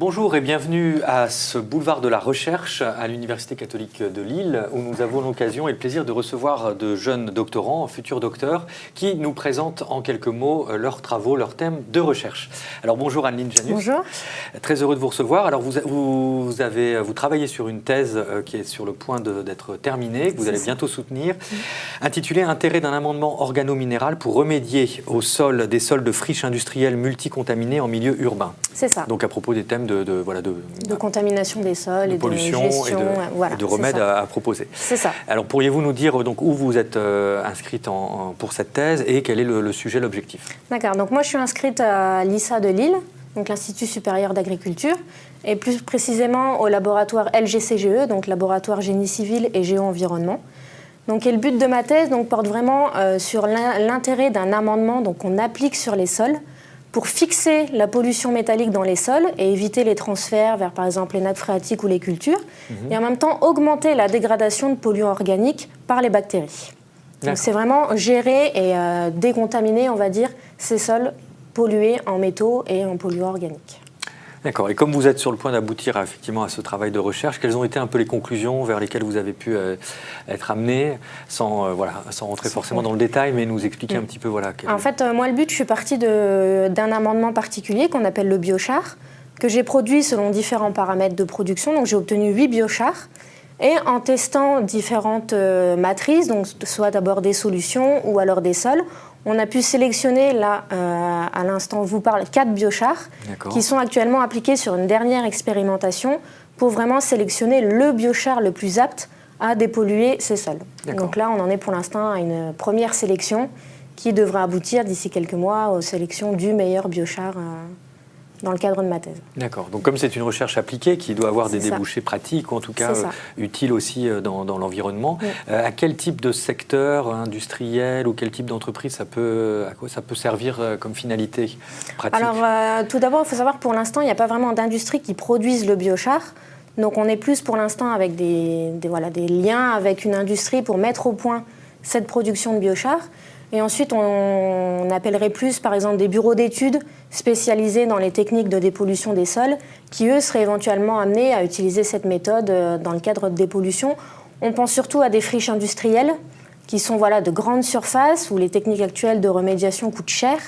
Bonjour et bienvenue à ce boulevard de la recherche à l'Université catholique de Lille où nous avons l'occasion et le plaisir de recevoir de jeunes doctorants, futurs docteurs, qui nous présentent en quelques mots leurs travaux, leurs thèmes de recherche. Alors bonjour Anne-Lyne Janus. Bonjour. Très heureux de vous recevoir. Alors vous travaillez sur une thèse qui est sur le point d'être terminée, que vous allez bientôt soutenir, intitulée « Intérêt d'un amendement organo-minéral pour remédier au sol des sols de friches industrielles multicontaminés en milieu urbain ». C'est ça. Donc à propos des thèmes de contamination des sols de et pollution de gestion et de remèdes à proposer. C'est ça. Alors pourriez-vous nous dire donc, où vous êtes inscrite pour cette thèse et quel est le sujet, l'objectif? D'accord, donc moi je suis inscrite à l'ISA de Lille, donc l'Institut supérieur d'agriculture, et plus précisément au laboratoire LGCGE, donc laboratoire génie civil et géo-environnement. Donc, et le but de ma thèse porte vraiment sur l'intérêt d'un amendement qu'on applique sur les sols pour fixer la pollution métallique dans les sols et éviter les transferts vers, par exemple, les nappes phréatiques ou les cultures, et en même temps augmenter la dégradation de polluants organiques par les bactéries. Donc c'est vraiment gérer et décontaminer, on va dire, ces sols pollués en métaux et en polluants organiques. D'accord. Et comme vous êtes sur le point d'aboutir effectivement à ce travail de recherche, quelles ont été un peu les conclusions vers lesquelles vous avez pu être amené, sans rentrer forcément dans le détail, mais nous expliquer un petit peu En fait, moi, le but, je suis partie d'un amendement particulier qu'on appelle le biochar, que j'ai produit selon différents paramètres de production. Donc, j'ai obtenu 8 biochars. Et en testant différentes matrices, donc soit d'abord des solutions ou alors des sols, on a pu sélectionner, là, à l'instant où je vous parle, 4 biochars qui sont actuellement appliqués sur une dernière expérimentation pour vraiment sélectionner le biochar le plus apte à dépolluer ces sols. Donc là, on en est pour l'instant à une première sélection qui devra aboutir d'ici quelques mois aux sélections du meilleur biochar dans le cadre de ma thèse. D'accord. Donc comme c'est une recherche appliquée qui doit avoir des débouchés pratiques, ou en tout cas utiles aussi dans l'environnement, à quel type de secteur industriel ou quel type d'entreprise à quoi ça peut servir comme finalité pratique? Alors tout d'abord, il faut savoir que pour l'instant, il n'y a pas vraiment d'industrie qui produise le biochar. Donc on est plus pour l'instant avec des liens avec une industrie pour mettre au point cette production de biochar. Et ensuite, on appellerait plus, par exemple, des bureaux d'études spécialisés dans les techniques de dépollution des sols, qui, eux, seraient éventuellement amenés à utiliser cette méthode dans le cadre de dépollution. On pense surtout à des friches industrielles, qui sont de grandes surfaces, où les techniques actuelles de remédiation coûtent cher.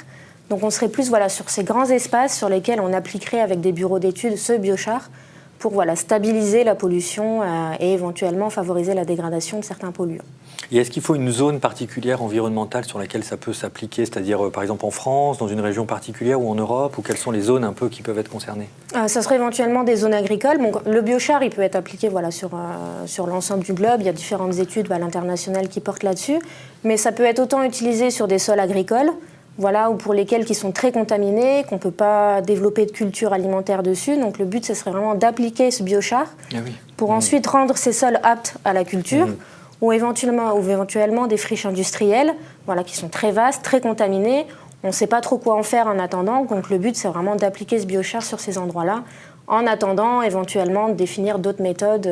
Donc on serait plus sur ces grands espaces sur lesquels on appliquerait avec des bureaux d'études ce biochar, pour stabiliser la pollution et éventuellement favoriser la dégradation de certains polluants. Et est-ce qu'il faut une zone particulière environnementale sur laquelle ça peut s'appliquer, c'est-à-dire par exemple en France, dans une région particulière ou en Europe, ou quelles sont les zones un peu qui peuvent être concernées? Ça serait éventuellement des zones agricoles. Bon, le biochar, il peut être appliqué sur l'ensemble du globe. Il y a différentes études à l'international qui portent là-dessus. Mais ça peut être autant utilisé sur des sols agricoles, ou pour lesquels qui sont très contaminés, qu'on ne peut pas développer de culture alimentaire dessus. Donc le but, ce serait vraiment d'appliquer ce biochar pour ensuite rendre ces sols aptes à la culture, ou éventuellement des friches industrielles qui sont très vastes, très contaminées. On ne sait pas trop quoi en faire en attendant. Donc le but, c'est vraiment d'appliquer ce biochar sur ces endroits-là, en attendant éventuellement de définir d'autres méthodes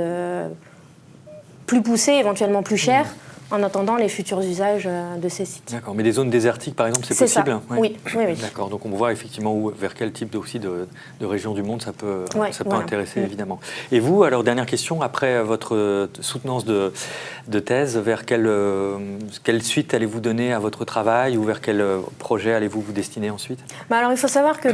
plus poussées, éventuellement plus chères, en attendant les futurs usages de ces sites. D'accord, mais des zones désertiques, par exemple, c'est possible? Ça. Oui. D'accord, donc on voit effectivement vers quel type aussi de région du monde ça peut intéresser, évidemment. Et vous, alors, dernière question, après votre soutenance de thèse, vers quelle suite allez-vous donner à votre travail ou vers quel projet allez-vous vous destiner ensuite? Alors, il faut savoir que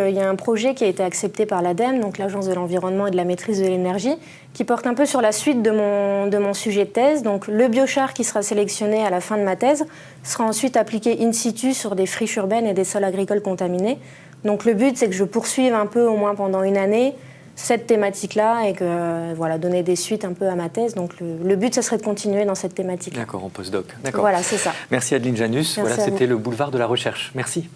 il y a un projet qui a été accepté par l'ADEME, donc l'Agence de l'environnement et de la maîtrise de l'énergie, qui porte un peu sur la suite de mon sujet de thèse. Donc, le biochar qui sera sélectionné à la fin de ma thèse sera ensuite appliqué in situ sur des friches urbaines et des sols agricoles contaminés. Donc, le but, c'est que je poursuive un peu, au moins pendant une année, cette thématique-là et que, donner des suites un peu à ma thèse. Donc, le but, ce serait de continuer dans cette thématique. D'accord, en postdoc. D'accord. Voilà, c'est ça. Merci Anne-Lyne Janus. C'était le boulevard de la recherche. Merci.